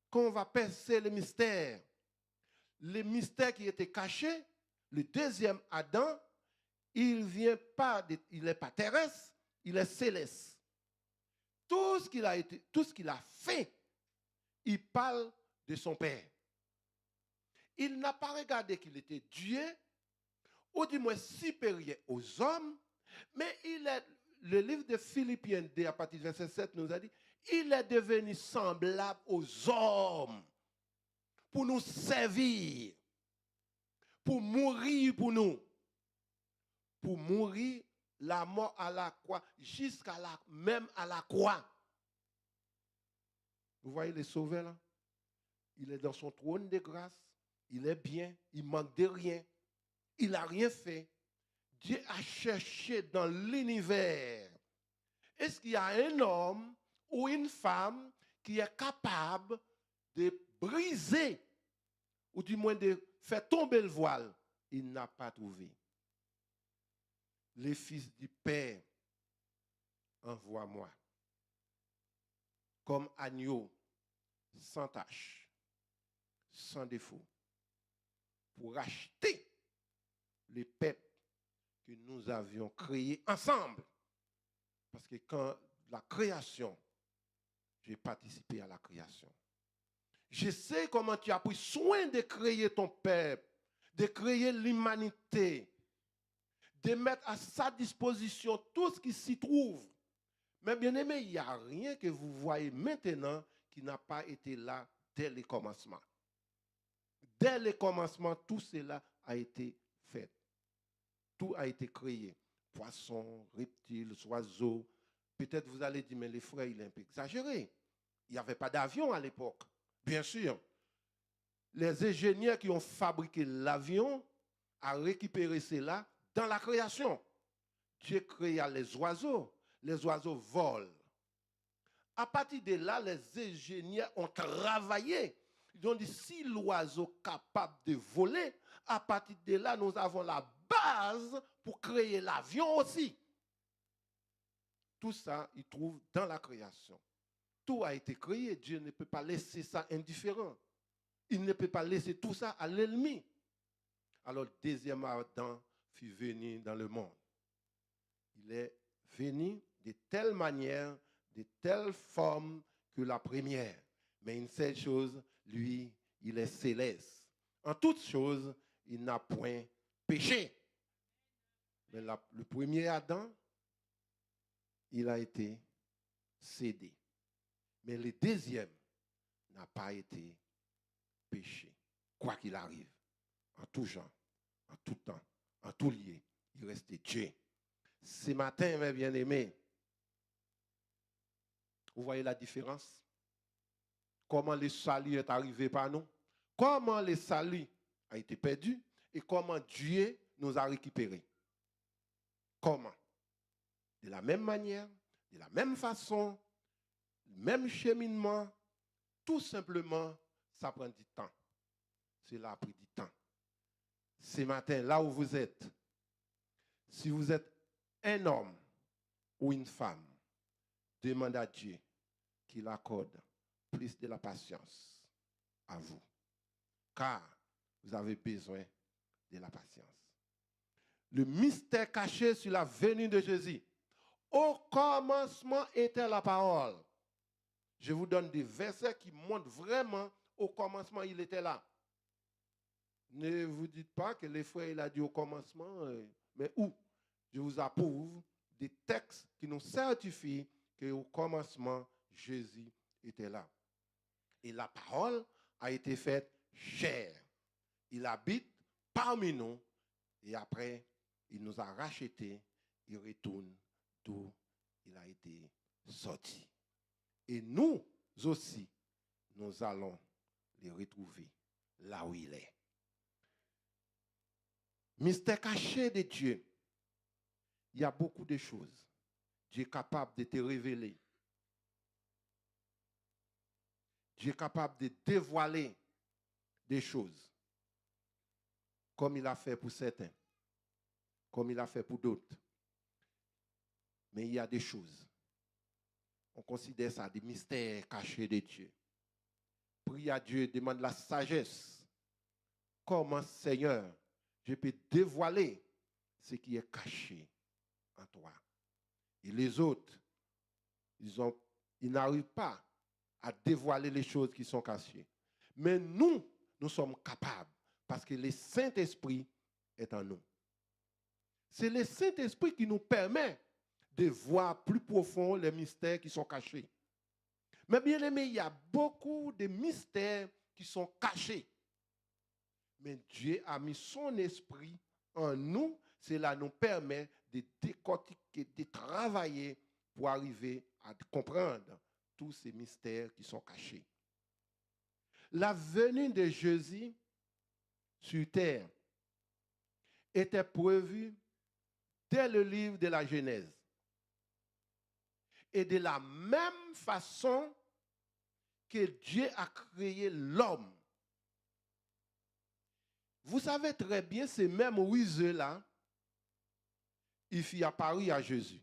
Quand on va percer le mystère qui était caché, le deuxième Adam, il n'est pas terrestre, il est céleste. Tout ce tout ce qu'il a fait, il parle de son Père. Il n'a pas regardé qu'il était Dieu, ou du moins supérieur aux hommes, mais le livre de Philippiens 2, à partir du verset 7, nous a dit, il est devenu semblable aux hommes pour nous servir, pour mourir pour nous, pour mourir la mort à la croix, même à la croix. Vous voyez les sauveurs là? Il est dans son trône de grâce, il est bien, il manque de rien, il n'a rien fait. Dieu a cherché dans l'univers. Est-ce qu'il y a un homme ou une femme qui est capable de briser, ou du moins de faire tomber le voile? Il n'a pas trouvé. Les fils du Père, envoie-moi. Comme agneau, sans tache, sans défaut, pour racheter les peuples que nous avions créés ensemble. Parce que quand la création, j'ai participé à la création. Je sais comment tu as pris soin de créer ton peuple, de créer l'humanité, de mettre à sa disposition tout ce qui s'y trouve. Mais bien aimé, il n'y a rien que vous voyez maintenant qui n'a pas été là dès le commencement. Dès le commencement, tout cela a été fait. Tout a été créé. Poissons, reptiles, oiseaux. Peut-être vous allez dire, mais les frères, il est un peu exagéré. Il n'y avait pas d'avion à l'époque. Bien sûr. Les ingénieurs qui ont fabriqué l'avion ont récupéré cela dans la création. Dieu créa les oiseaux. Les oiseaux volent. À partir de là, les ingénieurs ont travaillé. Ils ont dit, si l'oiseau est capable de voler, à partir de là, nous avons la base pour créer l'avion aussi. Tout ça, il trouve dans la création. Tout a été créé. Dieu ne peut pas laisser ça indifférent. Il ne peut pas laisser tout ça à l'ennemi. Alors, le deuxième Adam fut venu dans le monde. Il est venu de telle manière, de telle forme que la première. Mais une seule chose, lui, il est céleste. En toutes choses, il n'a point péché. Mais le premier Adam, il a été cédé. Mais le deuxième n'a pas été péché. Quoi qu'il arrive, en tout genre, en tout temps, en tout lieu, il restait Dieu. Ce matin, mes bien-aimés, vous voyez la différence? Comment le salut est arrivé par nous? Comment le salut a été perdu? Et comment Dieu nous a récupérés? Comment? De la même manière, de la même façon, même cheminement, tout simplement, ça prend du temps. Cela a pris du temps. Ce matin, là où vous êtes, si vous êtes un homme ou une femme, demandez à Dieu qu'il accorde plus de la patience à vous. Car vous avez besoin de la patience. Le mystère caché sur la venue de Jésus. Au commencement était la parole. Je vous donne des versets qui montrent vraiment au commencement il était là. Ne vous dites pas que les frères, il a dit au commencement, mais où? Je vous approuve des textes qui nous certifient qu'au commencement, Jésus était là. Et la parole a été faite chair. Il habite parmi nous et après, il nous a rachetés, il retourne d'où il a été sorti. Et nous aussi, nous allons les retrouver là où il est. Mystère caché de Dieu. Il y a beaucoup de choses. Dieu est capable de te révéler. Dieu est capable de dévoiler des choses. Comme il a fait pour certains. Comme il a fait pour d'autres. Mais il y a des choses. On considère ça des mystères cachés de Dieu. Prie à Dieu, demande la sagesse. Comment, Seigneur, je peux dévoiler ce qui est caché en toi. Et les autres, ils ont il n'arrive pas à dévoiler les choses qui sont cachées. Mais nous sommes capables parce que le Saint-Esprit est en nous. C'est le Saint-Esprit qui nous permet de voir plus profond les mystères qui sont cachés. Mais bien aimé, il y a beaucoup de mystères qui sont cachés. Mais Dieu a mis son esprit en nous. Cela nous permet de décortiquer, de travailler pour arriver à comprendre tous ces mystères qui sont cachés. La venue de Jésus sur terre était prévue dès le livre de la Genèse. Et de la même façon que Dieu a créé l'homme. Vous savez très bien, ces mêmes oiseaux-là, il fit apparaître à Jésus.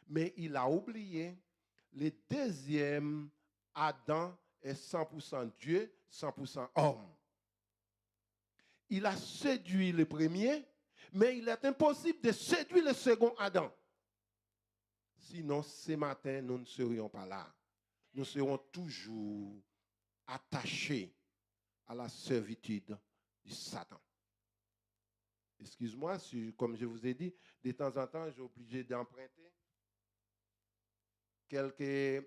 Mais il a oublié, le deuxième Adam est 100% Dieu, 100% homme. Il a séduit le premier, mais il est impossible de séduire le second Adam. Sinon, ce matin, nous ne serions pas là. Nous serons toujours attachés à la servitude du Satan. Excuse-moi, comme je vous ai dit, de temps en temps, j'ai obligé d'emprunter quelques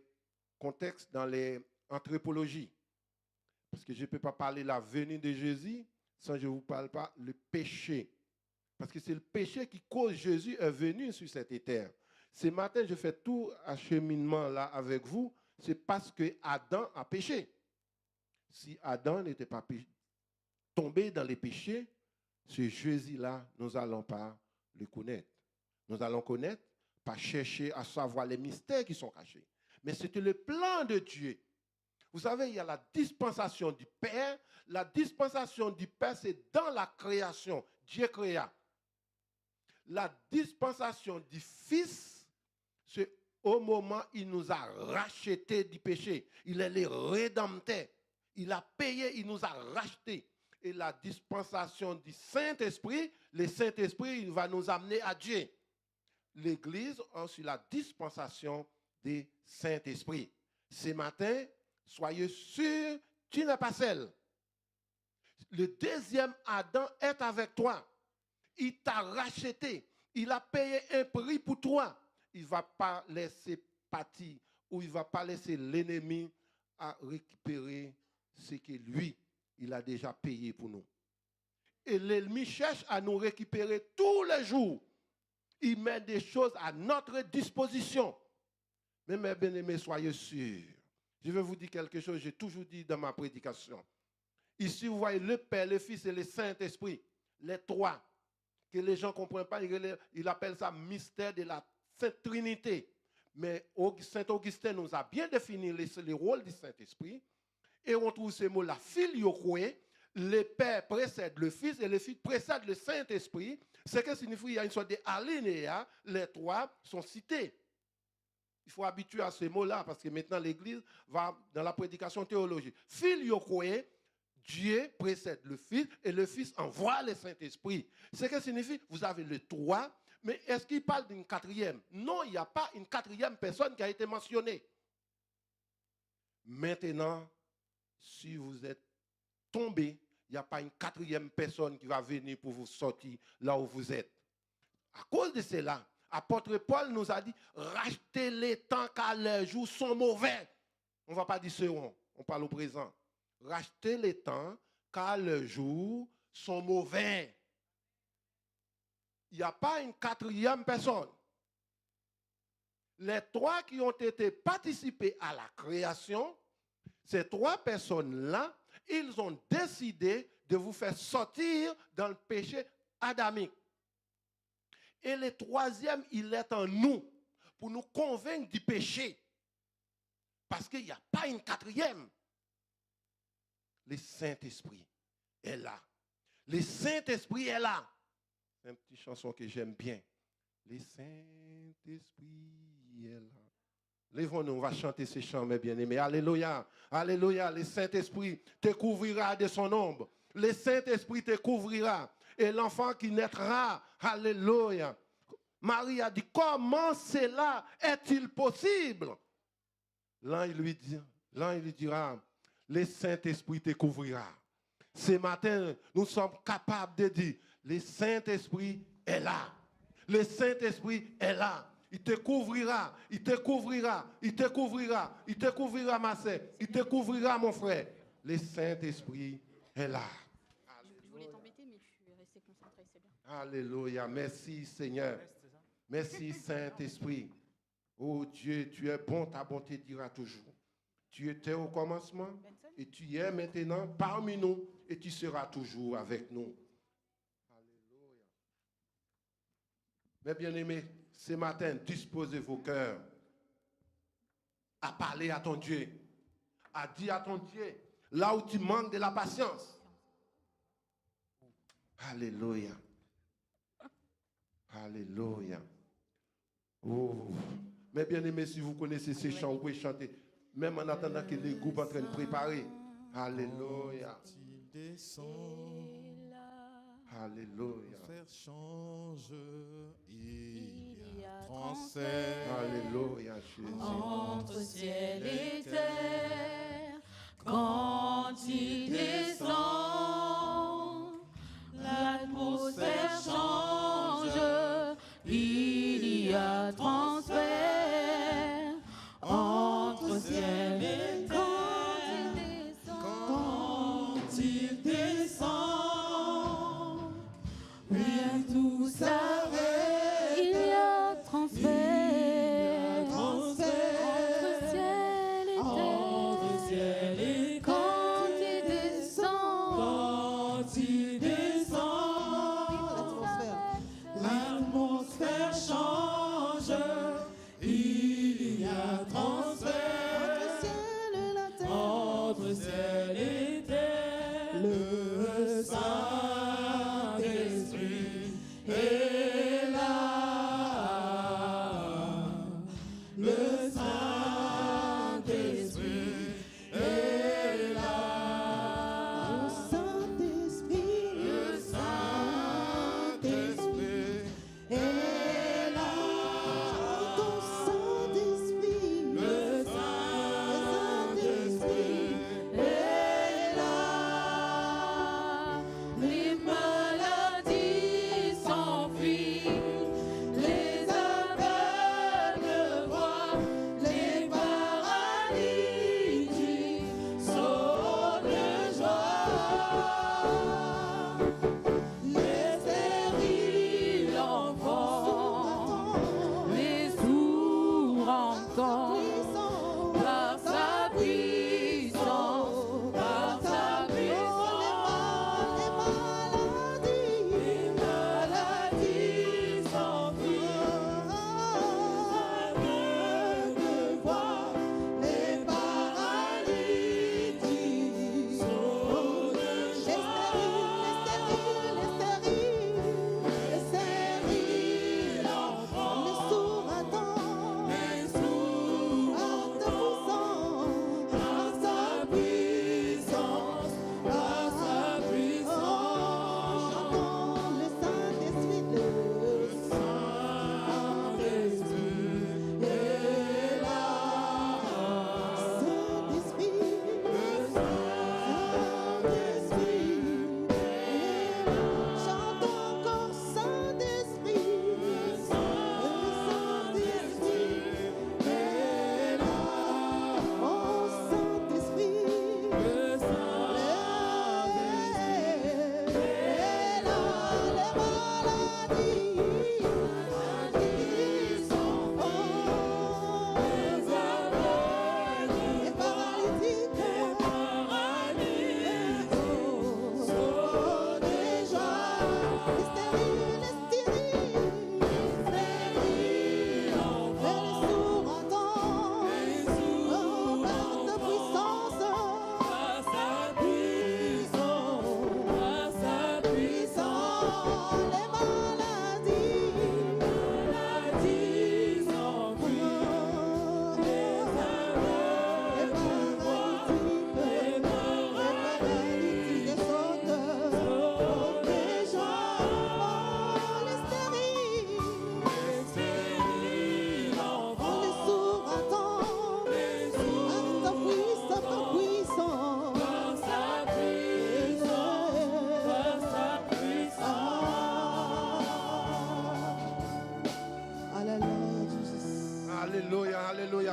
contextes dans l'anthropologie. Parce que je ne peux pas parler de la venue de Jésus sans que je ne vous parle pas le péché. Parce que c'est le péché qui cause Jésus est venu sur cette terre. Ce matin, je fais tout acheminement là avec vous, c'est parce que Adam a péché. Si Adam n'était pas tombé dans les péchés, ce Jésus-là, nous n'allons pas le connaître. Nous allons connaître, pas chercher à savoir les mystères qui sont cachés. Mais c'était le plan de Dieu. Vous savez, il y a la dispensation du Père. La dispensation du Père, c'est dans la création. Dieu créa. La dispensation du Fils, c'est au moment où il nous a rachetés du péché. Il est le rédempteur. Il a payé, il nous a rachetés. Et la dispensation du Saint-Esprit, le Saint-Esprit, il va nous amener à Dieu. L'Église a sur la dispensation du Saint-Esprit. Ce matin, soyez sûrs, tu n'es pas seul. Le deuxième Adam est avec toi. Il t'a racheté. Il a payé un prix pour toi. Il ne va pas laisser partir ou il ne va pas laisser l'ennemi à récupérer ce que lui, il a déjà payé pour nous. Et l'ennemi cherche à nous récupérer tous les jours. Il met des choses à notre disposition. Mais mes bien-aimés, soyez sûrs. Je vais vous dire quelque chose, j'ai toujours dit dans ma prédication. Ici, vous voyez le Père, le Fils et le Saint-Esprit, les trois, que les gens ne comprennent pas, ils appellent ça mystère de la Sainte Trinité. Mais Saint Augustin nous a bien défini le rôle du Saint-Esprit. Et on trouve ce mot, la filioque, le Père précède le Fils et le Fils précède le Saint-Esprit. Ce que signifie qu'il y a une sorte d'alinéa, les trois sont cités. Il faut habituer à ce mot-là parce que maintenant l'Église va dans la prédication théologique. Filioque, Dieu précède le Fils et le Fils envoie le Saint-Esprit. Ce que signifie, vous avez le trois, mais est-ce qu'il parle d'une quatrième? Non, il n'y a pas une quatrième personne qui a été mentionnée. Maintenant, si vous êtes tombé, il n'y a pas une quatrième personne qui va venir pour vous sortir là où vous êtes. À cause de cela, apôtre Paul nous a dit, rachetez les temps car les jours sont mauvais. On ne va pas dire seront, on parle au présent. Rachetez les temps car les jours sont mauvais. Il n'y a pas une quatrième personne. Les trois qui ont été participés à la création, ces trois personnes-là, ils ont décidé de vous faire sortir dans le péché adamique. Et le troisième, il est en nous pour nous convaincre du péché. Parce qu'il n'y a pas une quatrième. Le Saint-Esprit est là. Le Saint-Esprit est là. C'est une petite chanson que j'aime bien. Le Saint-Esprit est là. Lèvons-nous, on va chanter ces chants, mes bien-aimés. Alléluia, alléluia. Le Saint-Esprit te couvrira de son ombre. Le Saint-Esprit te couvrira. Et l'enfant qui naîtra, alléluia. Marie a dit, comment cela est-il possible? Là, il lui dira, le Saint-Esprit te couvrira. Ce matin, nous sommes capables de dire, le Saint-Esprit est là. Le Saint-Esprit est là. Il te couvrira, il te couvrira, il te couvrira, il te couvrira, ma sœur, il te couvrira, mon frère. Le Saint-Esprit est là. Je voulais t'embêter, mais je suis resté concentré, c'est bien. Alléluia. Merci, Seigneur. Merci, Saint-Esprit. Oh Dieu, tu es bon, ta bonté dira toujours. Tu étais au commencement et tu es maintenant parmi nous et tu seras toujours avec nous. Alléluia. Mes bien-aimés, ce matin, disposez vos cœurs à parler à ton Dieu, à dire à ton Dieu, là où tu manques de la patience. Alléluia. Alléluia. Oh. Mais bien aimé, si vous connaissez ces chants, vous pouvez chanter. Même en attendant que les groupes sont en train de préparer. Alléluia. Alléluia. Faire change, il y a transfert. Alléluia, Jésus. Entre ciel et terre, quand il descend, l'atmosphère change, il y a transfert. Entre ciel et terre, quand il descend, rien tout s'arrête, il y a transfert. Entre ciel et terre, quand il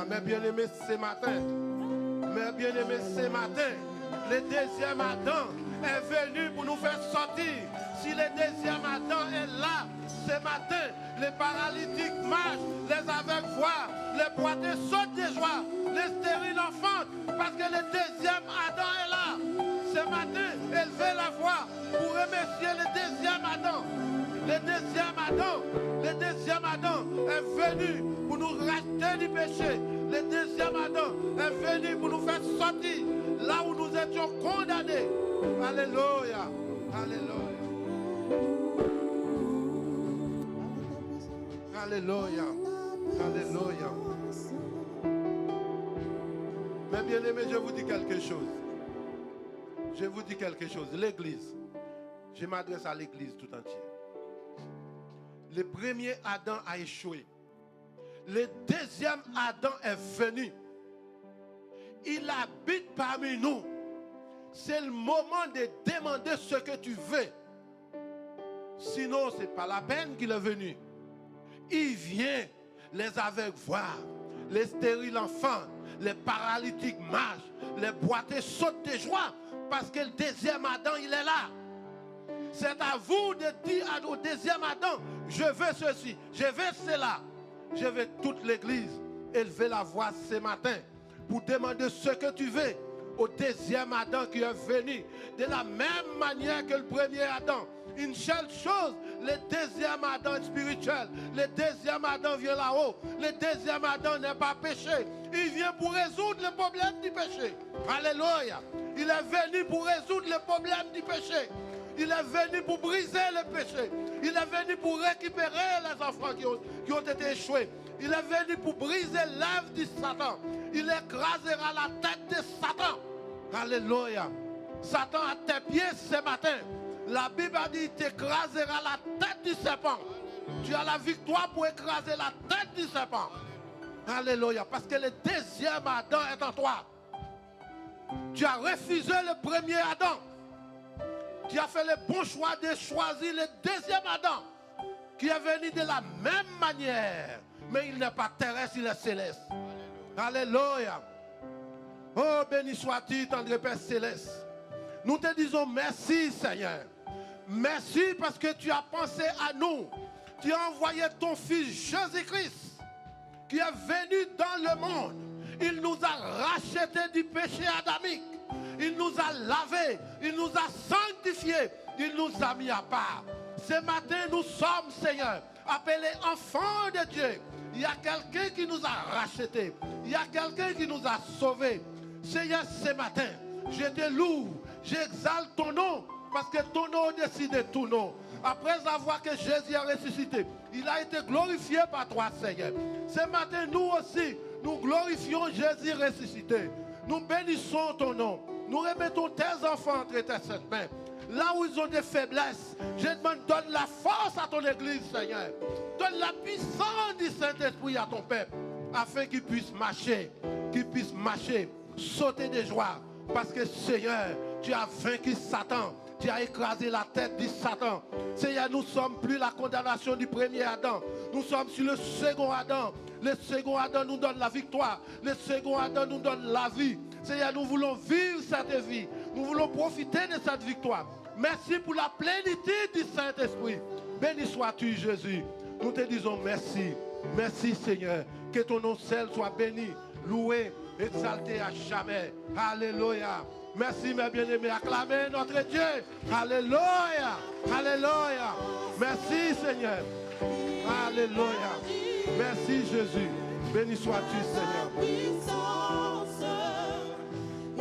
Alléluia. Mes bien-aimés, ce matin, le deuxième Adam est venu pour nous faire sortir. Si le deuxième Adam est là, ce matin, les paralytiques marchent, les aveugles voient, les boiteux sautent de joie, les stériles enfantent, parce que le deuxième Adam est là. Ce matin, élevez la voix pour remercier le deuxième Adam. Le deuxième Adam est venu pour nous racheter du péché. Le deuxième Adam est venu pour nous faire sortir là où nous étions condamnés. Alléluia. Alléluia. Alléluia. Alléluia. Mais bien aimé, je vous dis quelque chose. L'église. Je m'adresse à l'église tout entière. Le premier Adam a échoué. Le deuxième Adam est venu. Il habite parmi nous. C'est le moment de demander ce que tu veux. Sinon, ce n'est pas la peine qu'il est venu. Il vient, les aveugles voir, les stériles enfants, les paralytiques marchent, les boiteux sautent de joie parce que le deuxième Adam, il est là. C'est à vous de dire au deuxième Adam, je veux ceci, je veux cela. Je veux toute l'église élever la voix ce matin pour demander ce que tu veux au deuxième Adam qui est venu. De la même manière que le premier Adam. Une seule chose, le deuxième Adam est spirituel. Le deuxième Adam vient là-haut. Le deuxième Adam n'est pas péché. Il vient pour résoudre le problème du péché. Alléluia. Il est venu pour résoudre le problème du péché. Il est venu pour briser le péché. Il est venu pour récupérer les enfants qui ont été échoués. Il est venu pour briser l'œuvre du Satan. Il écrasera la tête de Satan. Alléluia. Satan à tes pieds ce matin. La Bible a dit, il t'écrasera la tête du serpent. Tu as la victoire pour écraser la tête du serpent. Alléluia. Parce que le deuxième Adam est en toi. Tu as refusé le premier Adam. Tu as fait le bon choix de choisir le deuxième Adam. Qui est venu de la même manière. Mais il n'est pas terrestre, il est céleste. Alléluia. Oh, béni sois-tu, tendre Père céleste. Nous te disons merci, Seigneur. Merci parce que tu as pensé à nous. Tu as envoyé ton Fils Jésus-Christ qui est venu dans le monde. Il nous a rachetés du péché adamique. Il nous a lavés. Il nous a sanctifiés. Il nous a mis à part. Ce matin, nous sommes, Seigneur, appelés enfants de Dieu. Il y a quelqu'un qui nous a rachetés. Il y a quelqu'un qui nous a sauvés. Seigneur, ce matin, je te loue. J'exalte ton nom parce que ton nom décide de tout nom. Après avoir que Jésus a ressuscité, il a été glorifié par toi, Seigneur. Ce matin, nous aussi, nous glorifions Jésus ressuscité. Nous bénissons ton nom. Nous remettons tes enfants entre tes saintes mains. Là où ils ont des faiblesses, je demande, donne la force à ton église, Seigneur. Donne la puissance du Saint-Esprit à ton peuple, afin qu'ils puissent marcher, sauter de joie. Parce que, Seigneur, tu as vaincu Satan. Tu as écrasé la tête du Satan. Seigneur, nous ne sommes plus la condamnation du premier Adam. Nous sommes sur le second Adam. Le second Adam nous donne la victoire. Le second Adam nous donne la vie. Seigneur, nous voulons vivre cette vie. Nous voulons profiter de cette victoire. Merci pour la plénitude du Saint-Esprit. Béni sois-tu, Jésus. Nous te disons merci. Merci, Seigneur. Que ton nom seul soit béni, loué, exalté à jamais. Alléluia. Merci, mes bien-aimés. Acclamez notre Dieu. Alléluia. Alléluia. Merci, Seigneur. Alléluia. Merci, Jésus. Béni sois-tu, Seigneur.